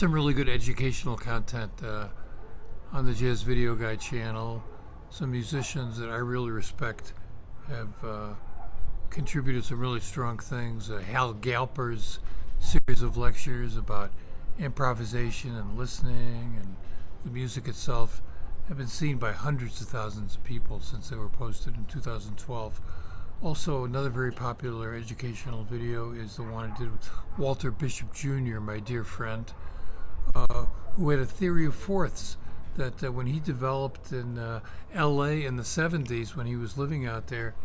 some really good educational content on the Jazz Video Guy channel. Some musicians that I really respect have contributed some really strong things. Hal Galper's series of lectures about improvisation and listening and the music itself have been seen by hundreds of thousands of people since they were posted in 2012. Also, another very popular educational video is the one I did with Walter Bishop Jr., my dear friend, who had a theory of fourths that when he developed in LA in the 70s when he was living out there,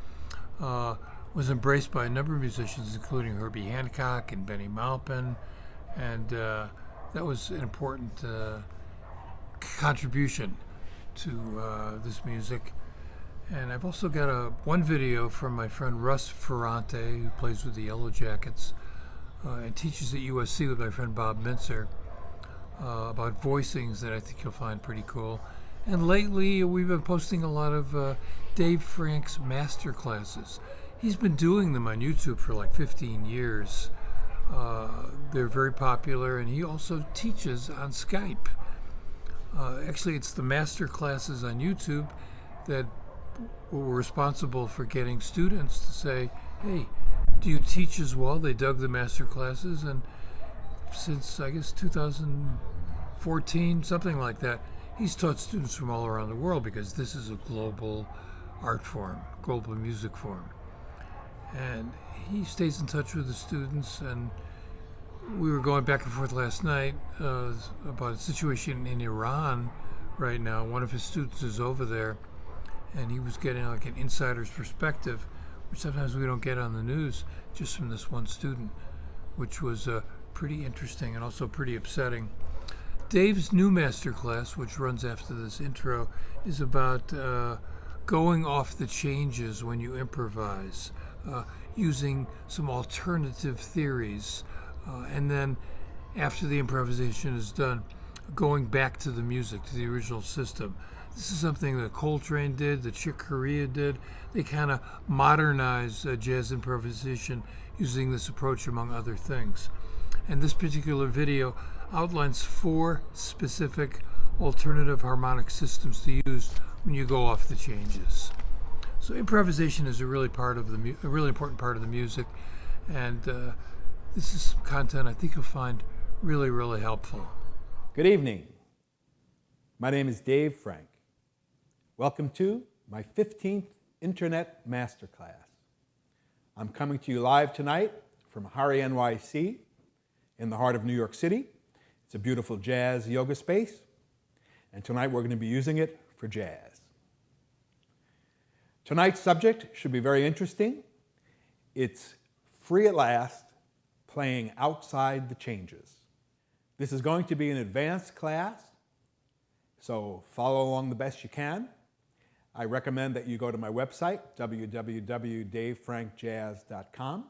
was embraced by a number of musicians, including Herbie Hancock and Benny Maupin, and that was an important contribution to this music. And I've also got one video from my friend Russ Ferrante, who plays with the Yellow Jackets and teaches at USC with my friend Bob Mintzer, about voicings that I think you'll find pretty cool. And lately we've been posting a lot of Dave Frank's master classes. He's been doing them on YouTube for like 15 years. They're very popular, and he also teaches on Skype. Actually, it's the master classes on YouTube that were responsible for getting students to say, hey, do you teach as well? They dug the master classes, and since I guess 2014, something like that, he's taught students from all around the world because this is a global art form, global music form. And he stays in touch with the students, and we were going back and forth last night about a situation in Iran right now. One of his students is over there, and he was getting like an insider's perspective, which sometimes we don't get on the news, just from this one student, which was pretty interesting and also pretty upsetting. Dave's new master class, which runs after this intro, is about going off the changes when you improvise, using some alternative theories, and then after the improvisation is done, going back to the music, to the original system. This is something that Trane did, that Chick Corea did. They kind of modernized jazz improvisation using this approach, among other things. And this particular video outlines 4 specific alternative harmonic systems to use when you go off the changes. So improvisation is a really important part of the music, and this is some content I think you'll find really, really helpful. Good evening. My name is Dave Frank. Welcome to my 15th Internet Masterclass. I'm coming to you live tonight from Hari NYC in the heart of New York City. It's a beautiful jazz yoga space, and tonight we're going to be using it for jazz. Tonight's subject should be very interesting. It's free at last, playing outside the changes. This is going to be an advanced class, so follow along the best you can. I recommend that you go to my website, www.davefrankjazz.com,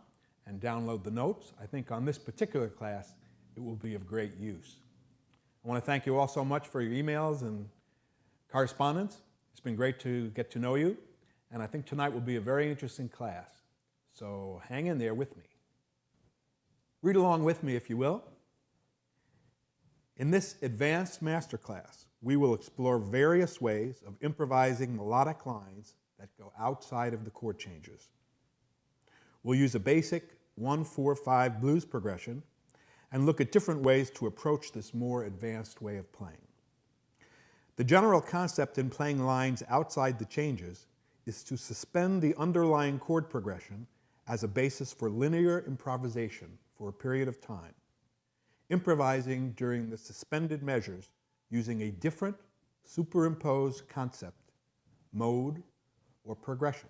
and download the notes. I think on this particular class, it will be of great use. I want to thank you all so much for your emails and correspondence. It's been great to get to know you, and I think tonight will be a very interesting class. So hang in there with me. Read along with me, if you will. In this advanced masterclass, we will explore various ways of improvising melodic lines that go outside of the chord changes. We'll use a basic 1-4-5 blues progression and look at different ways to approach this more advanced way of playing. The general concept in playing lines outside the changes is to suspend the underlying chord progression as a basis for linear improvisation for a period of time, improvising during the suspended measures using a different superimposed concept, mode, or progression.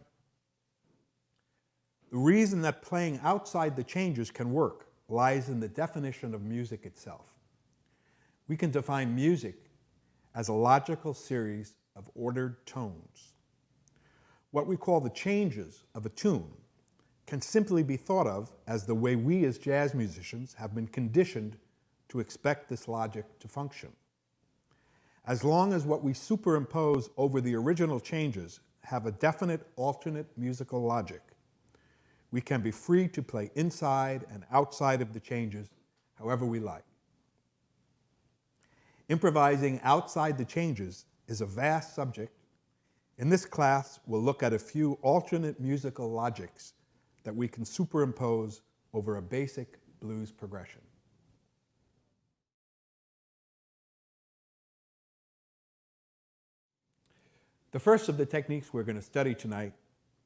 The reason that playing outside the changes can work lies in the definition of music itself. We can define music as a logical series of ordered tones. What we call the changes of a tune can simply be thought of as the way we as jazz musicians have been conditioned to expect this logic to function. As long as what we superimpose over the original changes have a definite alternate musical logic, we can be free to play inside and outside of the changes however we like. Improvising outside the changes is a vast subject. In this class, we'll look at a few alternate musical logics that we can superimpose over a basic blues progression. The first of the techniques we're going to study tonight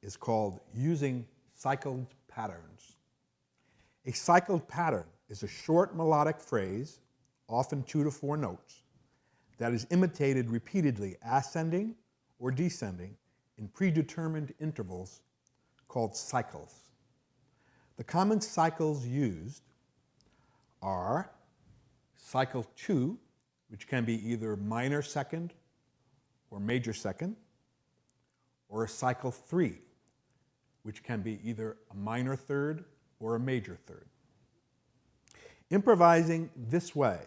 is called using cycled patterns. A cycled pattern is a short melodic phrase, often 2 to 4 notes, that is imitated repeatedly, ascending or descending, in predetermined intervals called cycles. The common cycles used are cycle 2, which can be either minor second or major second, or a cycle 3, which can be either a minor third or a major third. Improvising this way,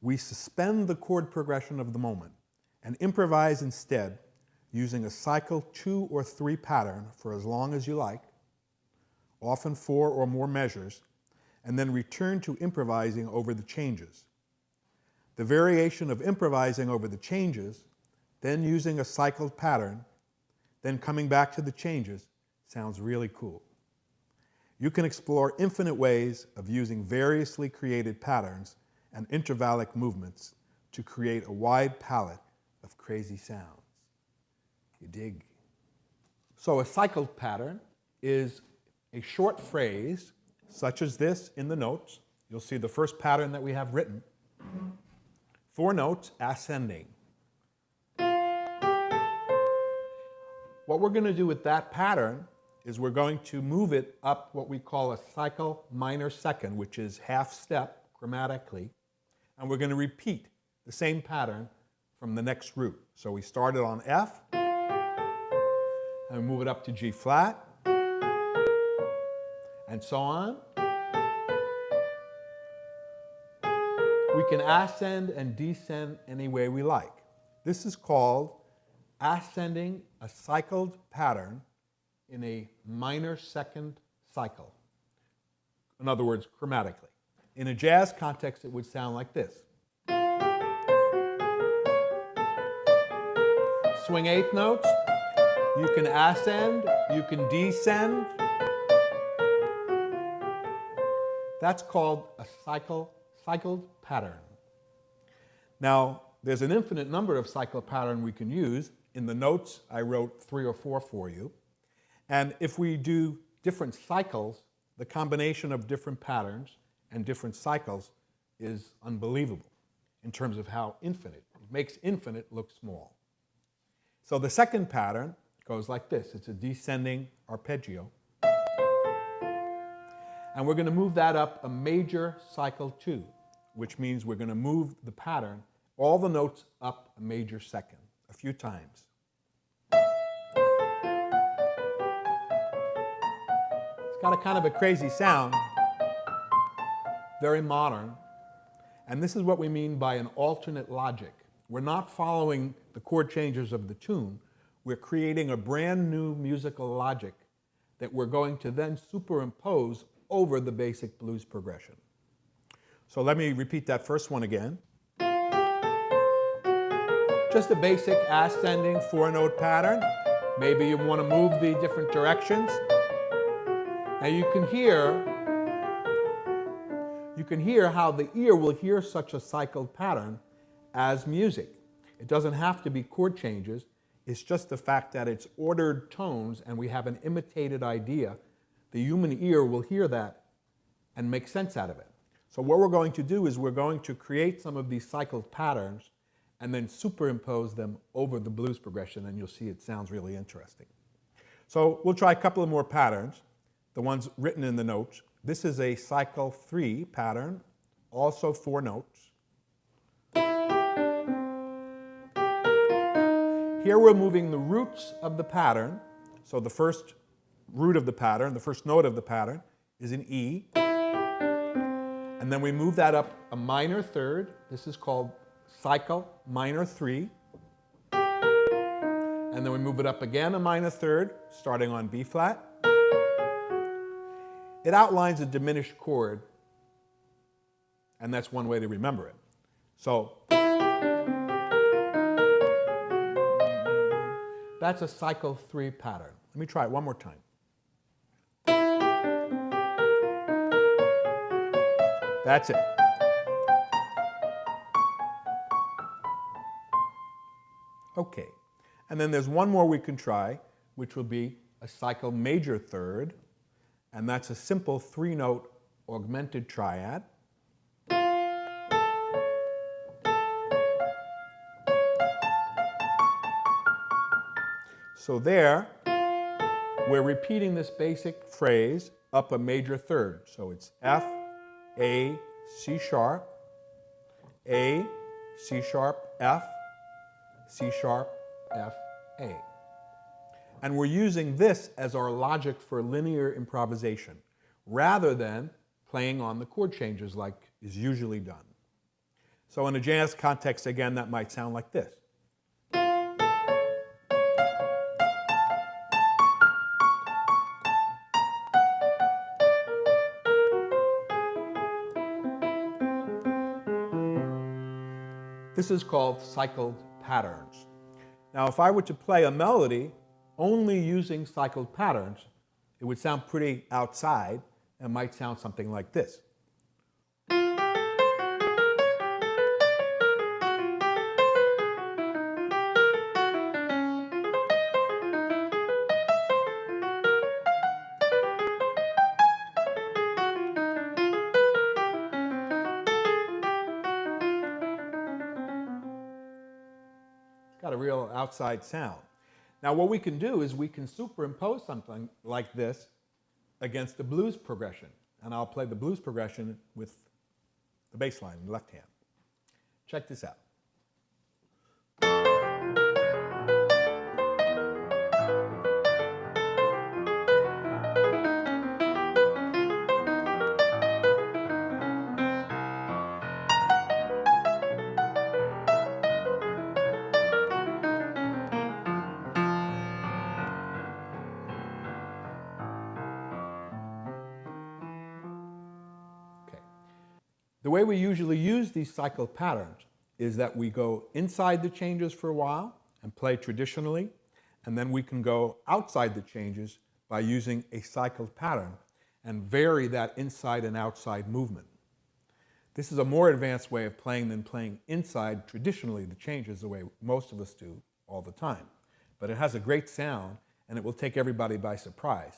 we suspend the chord progression of the moment and improvise instead using a cycle 2 or 3 pattern for as long as you like, often 4 or more measures, and then return to improvising over the changes. The variation of improvising over the changes, then using a cycled pattern, then coming back to the changes, sounds really cool. You can explore infinite ways of using variously created patterns and intervallic movements to create a wide palette of crazy sounds. You dig? So a cycled pattern is a short phrase, such as this in the notes. You'll see the first pattern that we have written. 4 notes, ascending. What we're going to do with that pattern is we're going to move it up what we call a cycle minor second, which is half step grammatically, and we're going to repeat the same pattern from the next root. So we started on F, and we move it up to G flat, and so on. We can ascend and descend any way we like. This is called ascending a cycled pattern in a minor second cycle. In other words, chromatically. In a jazz context, it would sound like this. Swing eighth notes. You can ascend, you can descend. That's called a cycled pattern. Now, there's an infinite number of cycled patterns we can use. In the notes, I wrote 3 or 4 for you. And if we do different cycles, the combination of different patterns and different cycles is unbelievable in terms of how infinite. It makes infinite look small. So the second pattern goes like this. It's a descending arpeggio. And we're going to move that up a major cycle 2, which means we're going to move the pattern, all the notes up a major second, a few times. It's got a kind of a crazy sound, very modern. And this is what we mean by an alternate logic. We're not following the chord changes of the tune. We're creating a brand new musical logic that we're going to then superimpose over the basic blues progression. So let me repeat that first one again. Just a basic ascending 4-note pattern. Maybe you want to move the different directions. Now you can hear how the ear will hear such a cycled pattern as music. It doesn't have to be chord changes. It's just the fact that it's ordered tones and we have an imitated idea. The human ear will hear that and make sense out of it. So what we're going to do is we're going to create some of these cycled patterns and then superimpose them over the blues progression, and you'll see it sounds really interesting. So we'll try a couple of more patterns, the ones written in the notes. This is a cycle 3 pattern, also 4 notes. Here we're moving the roots of the pattern. So the first root of the pattern, the first note of the pattern, is an E. And then we move that up a minor third. This is called cycle minor 3. And then we move it up again a minor third, starting on B flat. It outlines a diminished chord, and that's one way to remember it. So That's a cycle 3 pattern. Let me try it one more time. That's it. Okay. And then there's one more we can try, which will be a cycle major third, and that's a simple 3-note augmented triad. So there, we're repeating this basic phrase up a major third. So it's F, A, C sharp, A, C sharp, F, C sharp, F, A. And we're using this as our logic for linear improvisation, rather than playing on the chord changes like is usually done. So in a jazz context, again, that might sound like this. This is called cycled patterns. Now, if I were to play a melody only using cycled patterns, it would sound pretty outside and might sound something like this. Got a real outside sound. Now what we can do is we can superimpose something like this against the blues progression. And I'll play the blues progression with the bass line in the left hand. Check this out. The way we usually use these cycled patterns is that we go inside the changes for a while and play traditionally, and then we can go outside the changes by using a cycled pattern and vary that inside and outside movement. This is a more advanced way of playing than playing inside traditionally the changes the way most of us do all the time. But it has a great sound and it will take everybody by surprise.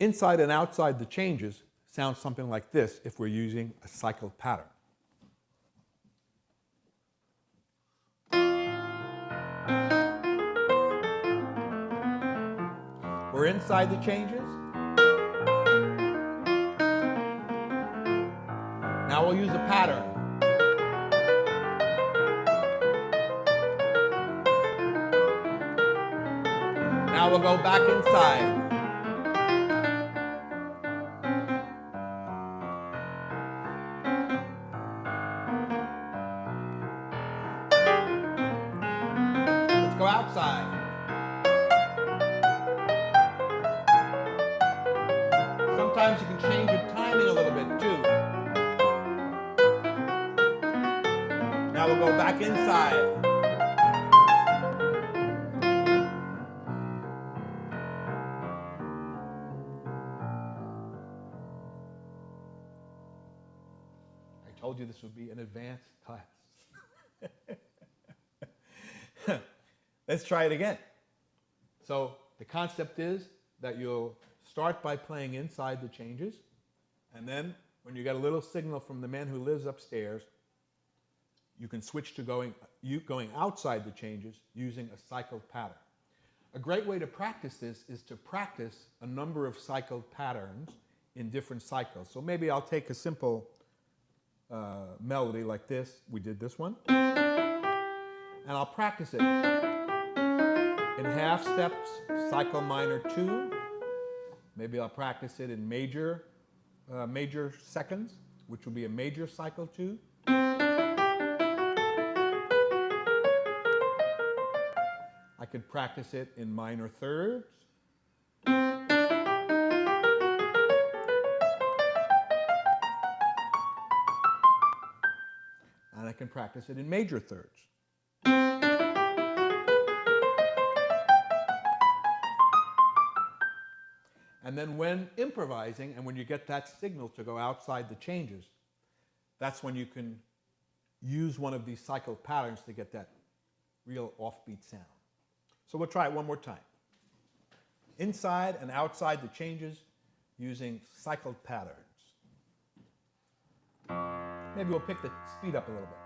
Inside and outside the changes sounds something like this if we're using a cycled pattern. We're inside the changes. Now we'll use a pattern. Now we'll go back inside. Go outside. Sometimes you can change your timing a little bit too. Now we'll go back inside. I told you this would be an advanced class. Let's try it again. So the concept is that you'll start by playing inside the changes, and then when you get a little signal from the man who lives upstairs, you can switch to going outside the changes using a cycled pattern. A great way to practice this is to practice a number of cycled patterns in different cycles. So maybe I'll take a simple melody like this. We did this one. And I'll practice it in half steps, cycle minor 2. Maybe I'll practice it in major seconds, which will be a major cycle 2. I could practice it in minor thirds. And I can practice it in major thirds. And then when improvising, and when you get that signal to go outside the changes, that's when you can use one of these cycled patterns to get that real offbeat sound. So we'll try it one more time. Inside and outside the changes using cycled patterns. Maybe we'll pick the speed up a little bit.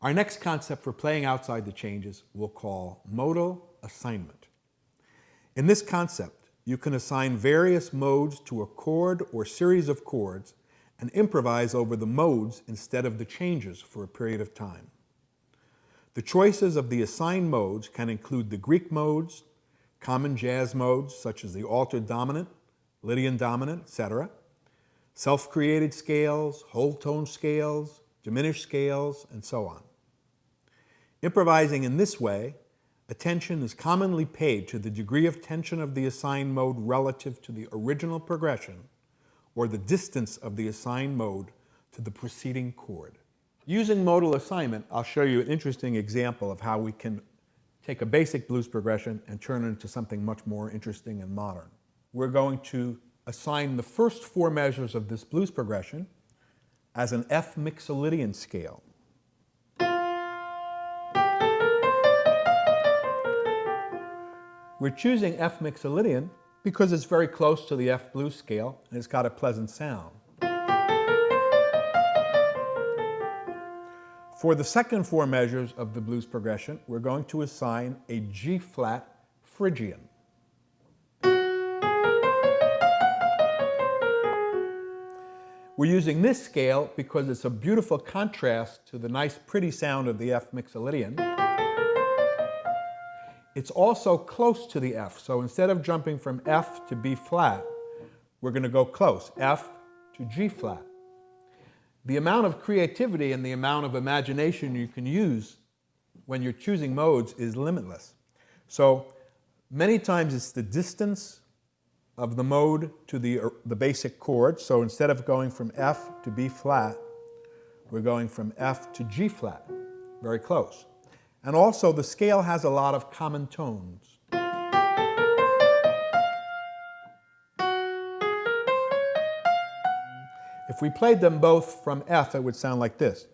Our next concept for playing outside the changes we'll call modal assignment. In this concept, you can assign various modes to a chord or series of chords and improvise over the modes instead of the changes for a period of time. The choices of the assigned modes can include the Greek modes, common jazz modes such as the altered dominant, Lydian dominant, etc., self-created scales, whole tone scales, diminished scales, and so on. Improvising in this way, attention is commonly paid to the degree of tension of the assigned mode relative to the original progression, or the distance of the assigned mode to the preceding chord. Using modal assignment, I'll show you an interesting example of how we can take a basic blues progression and turn it into something much more interesting and modern. We're going to assign the first four measures of this blues progression as an F mixolydian scale. We're choosing F mixolydian because it's very close to the F blues scale and it's got a pleasant sound. For the second four measures of the blues progression, we're going to assign a G flat Phrygian. We're using this scale because it's a beautiful contrast to the nice pretty sound of the F mixolydian. It's also close to the F, so instead of jumping from F to B flat, we're going to go close, F to G flat. The amount of creativity and the amount of imagination you can use when you're choosing modes is limitless. So many times it's the distance of the mode to the basic chord. So instead of going from F to B flat, we're going from F to G flat, very close. And also the scale has a lot of common tones. If we played them both from F, it would sound like this.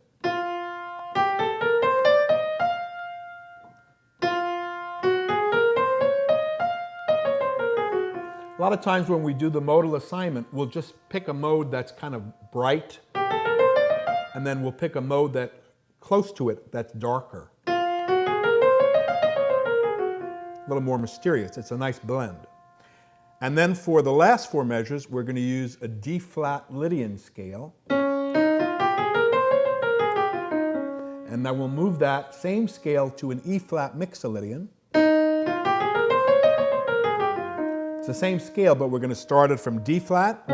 A lot of times when we do the modal assignment, we'll just pick a mode that's kind of bright, and then we'll pick a mode that's close to it that's darker. A little more mysterious. It's a nice blend. And then for the last four measures, we're going to use a D flat Lydian scale. And then we'll move that same scale to an E flat mixolydian. It's the same scale, but we're going to start it from D flat,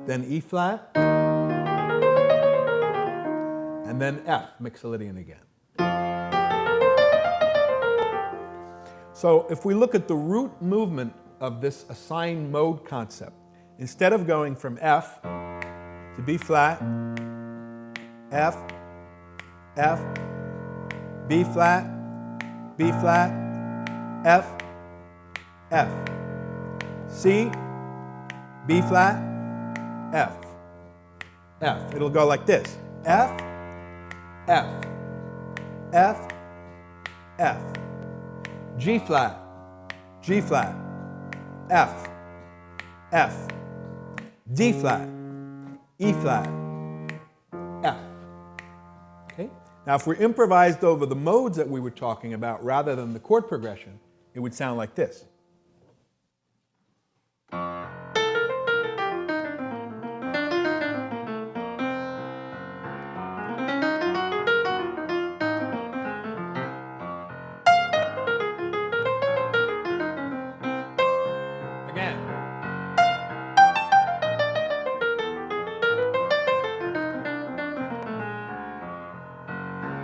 then E flat, and then F mixolydian again. So if we look at the root movement of this assigned mode concept, instead of going from F to B flat, F, F, B flat, F, F, C, B flat, F, F. It'll go like this. F, F, F, F, G flat, G flat, F, F, D flat, E flat, F. Okay? Now if we improvised over the modes that we were talking about rather than the chord progression, it would sound like this. Again.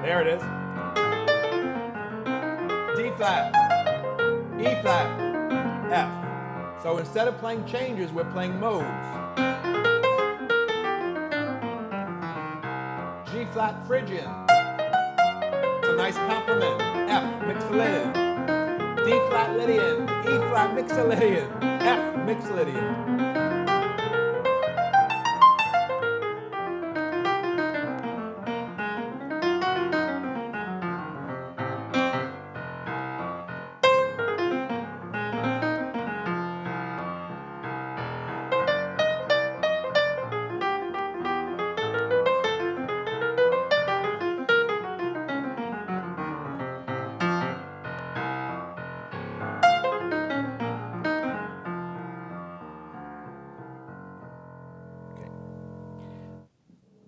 There it is. D flat, E flat, F. So instead of playing changes, we're playing modes. G flat Phrygian. It's a nice compliment. F Mixolydian. D flat Lydian. E flat Mixolydian. F Mixolydian.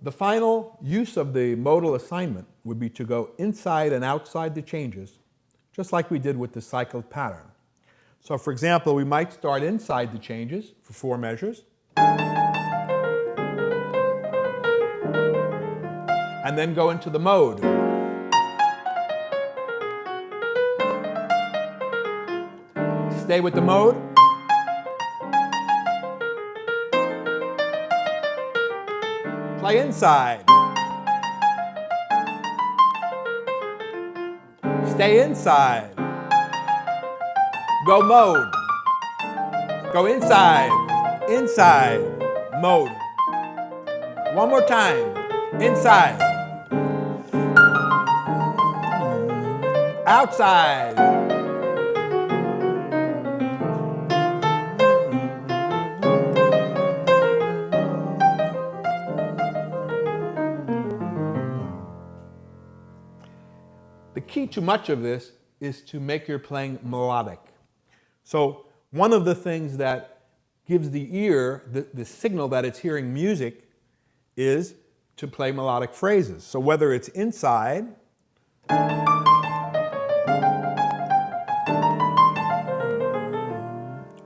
The final use of the modal assignment would be to go inside and outside the changes, just like we did with the cycled pattern. So for example, we might start inside the changes for 4 measures, and then go into the mode. Stay with the mode. Play inside. Stay inside. Go mode. Go inside. Inside. Mode. One more time. Inside. Outside. The key to much of this is to make your playing melodic. So one of the things that gives the ear the signal that it's hearing music is to play melodic phrases. So whether it's inside,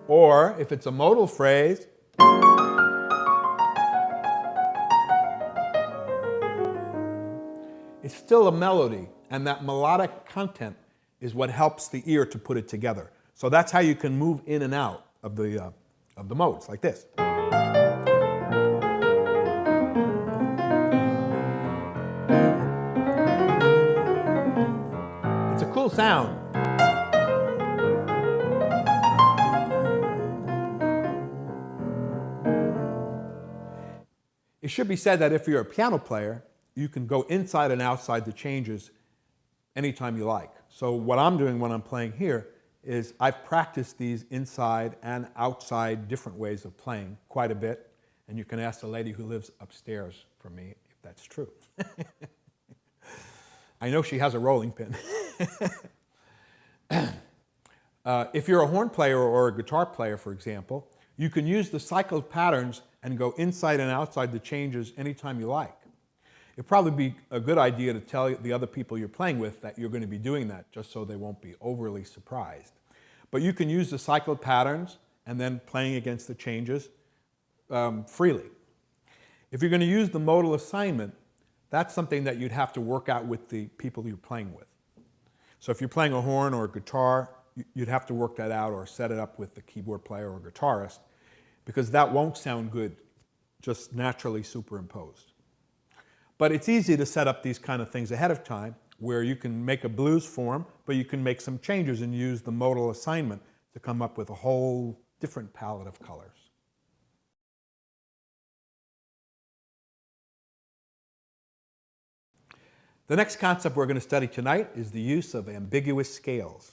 or if it's a modal phrase, it's still a melody, and that melodic content is what helps the ear to put it together. So that's how you can move in and out of the modes, like this. It's a cool sound. It should be said that if you're a piano player, you can go inside and outside the changes anytime you like. So what I'm doing when I'm playing here is I've practiced these inside and outside different ways of playing quite a bit, and you can ask the lady who lives upstairs for me if that's true. I know she has a rolling pin. If you're a horn player or a guitar player, for example, you can use the cycled patterns and go inside and outside the changes anytime you like. It'd probably be a good idea to tell the other people you're playing with that you're going to be doing that, just so they won't be overly surprised. But you can use the cycled patterns and then playing against the changes freely. If you're going to use the modal assignment, that's something that you'd have to work out with the people you're playing with. So if you're playing a horn or a guitar, you'd have to work that out or set it up with the keyboard player or guitarist, because that won't sound good just naturally superimposed. But it's easy to set up these kind of things ahead of time, where you can make a blues form, but you can make some changes and use the modal assignment to come up with a whole different palette of colors. The next concept we're going to study tonight is the use of ambiguous scales.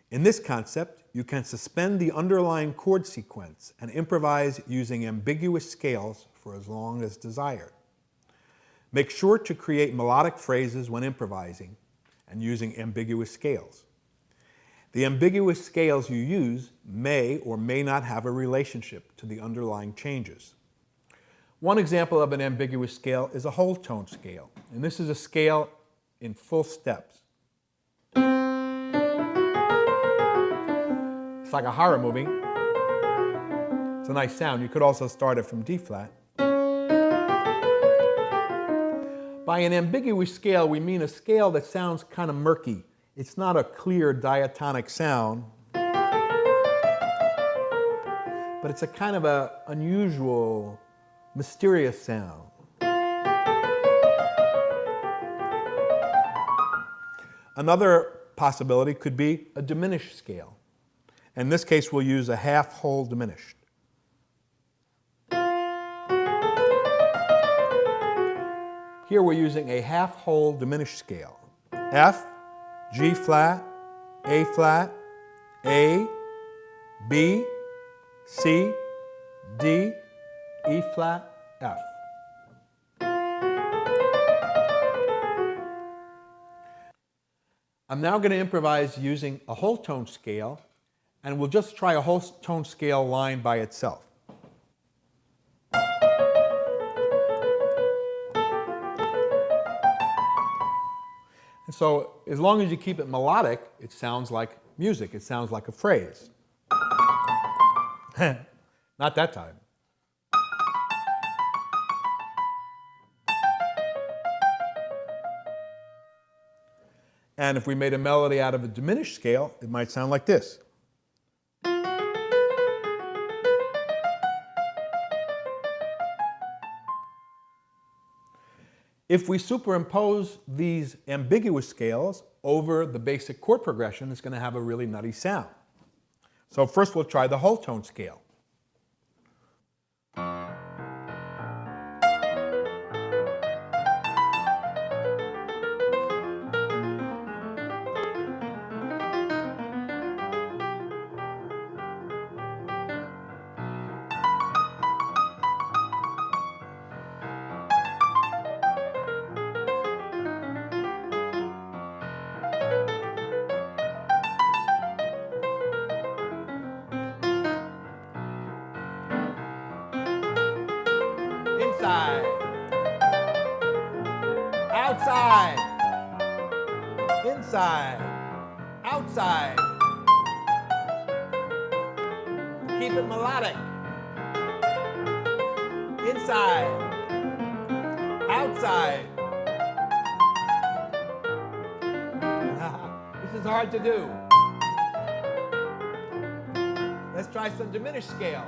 In this concept, you can suspend the underlying chord sequence and improvise using ambiguous scales for as long as desired. Make sure to create melodic phrases when improvising and using ambiguous scales. The ambiguous scales you use may or may not have a relationship to the underlying changes. One example of an ambiguous scale is a whole tone scale, and this is a scale in full steps. It's like a horror movie. It's a nice sound. You could also start it from D flat. By an ambiguous scale, we mean a scale that sounds kind of murky. It's not a clear diatonic sound, but it's a kind of an unusual, mysterious sound. Another possibility could be a diminished scale. In this case, we'll use a half-whole diminished. Here we're using a half-whole diminished scale. F, G flat, A flat, A, B, C, D, E flat, F. I'm now going to improvise using a whole tone scale, and we'll just try a whole tone scale line by itself. And so, as long as you keep it melodic, it sounds like music. It sounds like a phrase. Not that time. And if we made a melody out of a diminished scale, it might sound like this. If we superimpose these ambiguous scales over the basic chord progression, it's going to have a really nutty sound. So first we'll try the whole tone scale. Inside, outside, inside, outside. Keep it melodic. Inside, outside. This is hard to do. Let's try some diminished scale.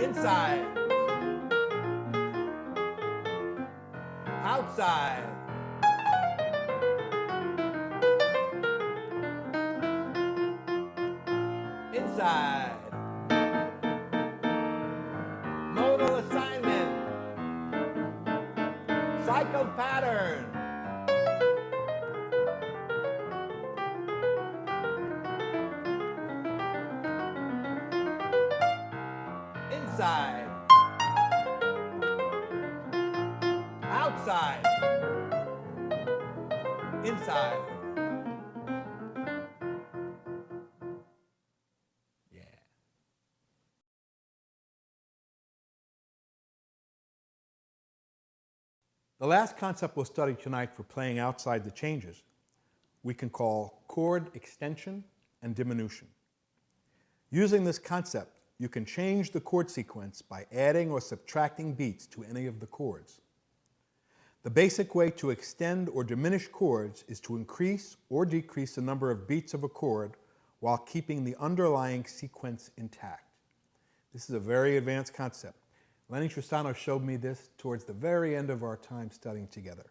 Inside, outside, inside, modal assignment, cycle pattern, inside, outside, inside. Yeah. The last concept we'll study tonight for playing outside the changes we can call chord extension and diminution. Using this concept, you can change the chord sequence by adding or subtracting beats to any of the chords. The basic way to extend or diminish chords is to increase or decrease the number of beats of a chord while keeping the underlying sequence intact. This is a very advanced concept. Lenny Tristano showed me this towards the very end of our time studying together.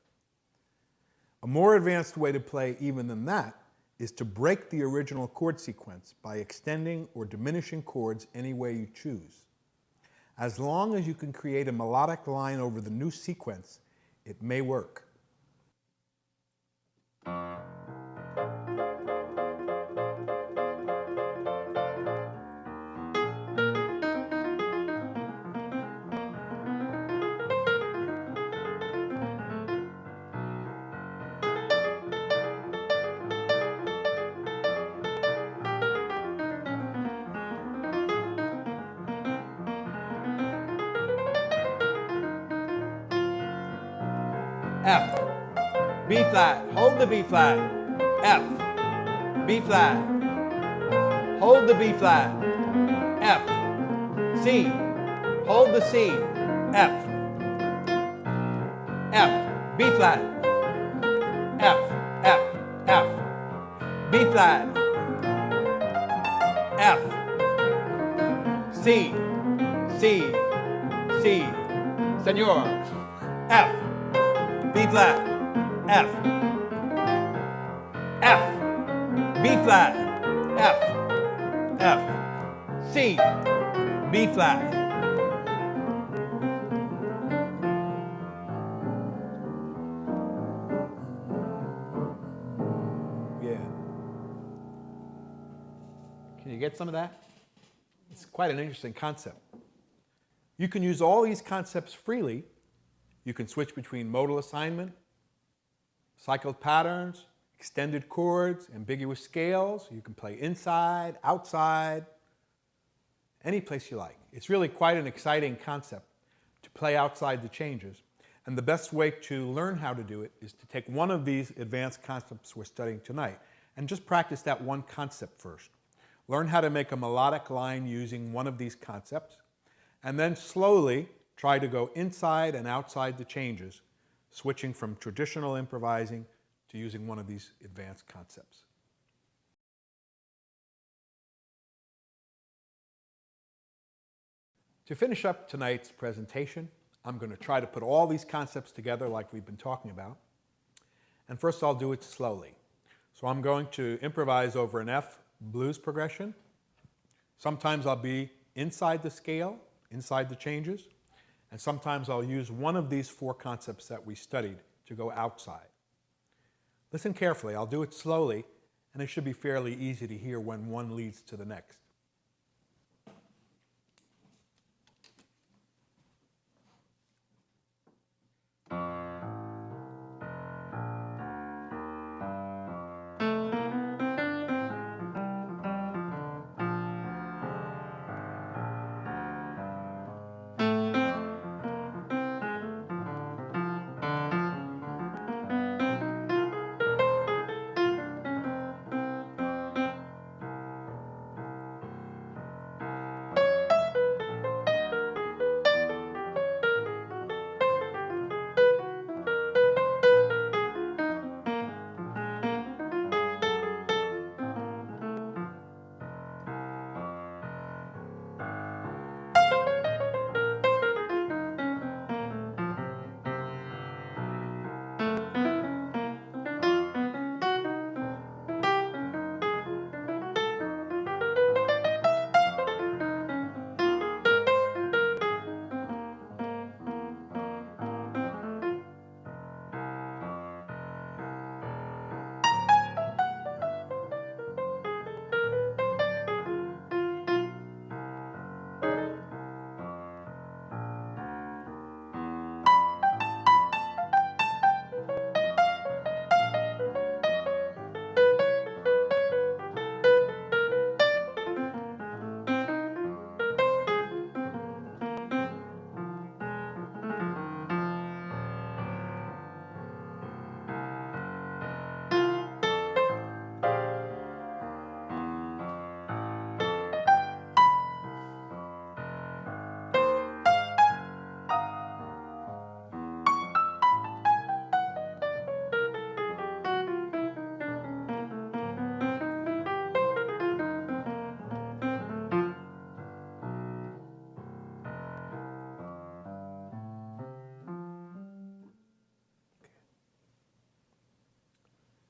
A more advanced way to play even than that is to break the original chord sequence by extending or diminishing chords any way you choose. As long as you can create a melodic line over the new sequence, it may work. F, B flat, hold the B flat, F, B flat, hold the B flat, F, C, hold the C, F, F, B flat, F, F, F, B flat, F, C, C, C, Senor, F, B flat, F, F, B flat, F, F, C, B flat. Yeah. Can you get some of that? It's quite an interesting concept. You can use all these concepts freely. You can switch between modal assignment, cycled patterns, extended chords, ambiguous scales. You can play inside, outside, any place you like. It's really quite an exciting concept to play outside the changes. And the best way to learn how to do it is to take one of these advanced concepts we're studying tonight and just practice that one concept first. Learn how to make a melodic line using one of these concepts, and then slowly try to go inside and outside the changes, switching from traditional improvising to using one of these advanced concepts. To finish up tonight's presentation, I'm going to try to put all these concepts together like we've been talking about. And first I'll do it slowly. So I'm going to improvise over an F blues progression. Sometimes I'll be inside the scale, inside the changes. And sometimes I'll use one of these four concepts that we studied to go outside. Listen carefully. I'll do it slowly, and it should be fairly easy to hear when one leads to the next.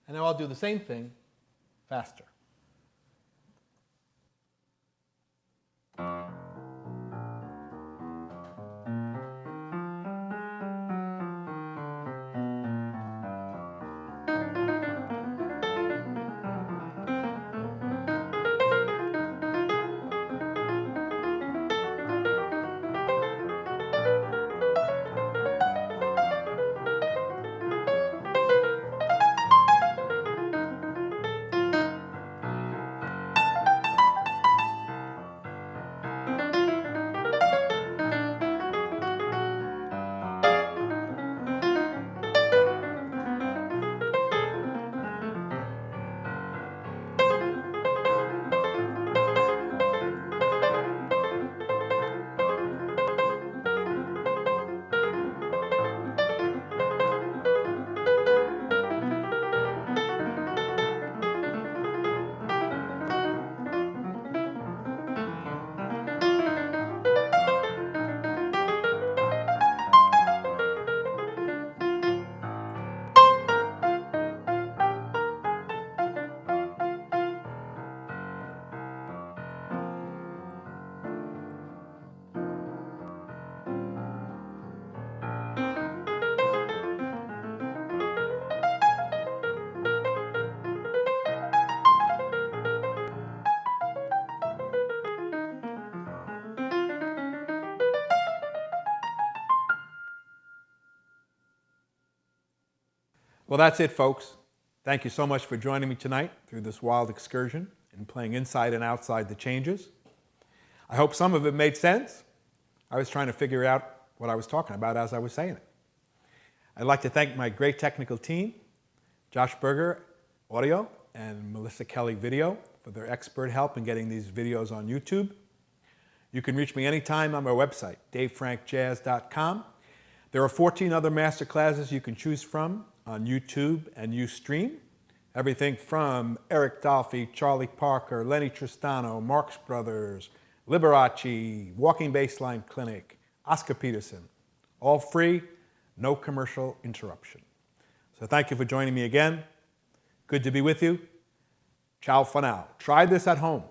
And now I'll do the same thing faster. Well, that's it, folks. Thank you so much for joining me tonight through this wild excursion and playing inside and outside the changes. I hope some of it made sense. I was trying to figure out what I was talking about as I was saying it. I'd like to thank my great technical team, Josh Berger, audio, and Melissa Kelly, video, for their expert help in getting these videos on YouTube. You can reach me anytime on my website, davefrankjazz.com. There are 14 other master classes you can choose from on YouTube and Ustream. Everything from Eric Dolphy, Charlie Parker, Lenny Tristano, Marx Brothers, Liberace, Walking Bassline Clinic, Oscar Peterson. All free, no commercial interruption. So thank you for joining me again. Good to be with you. Ciao for now. Try this at home.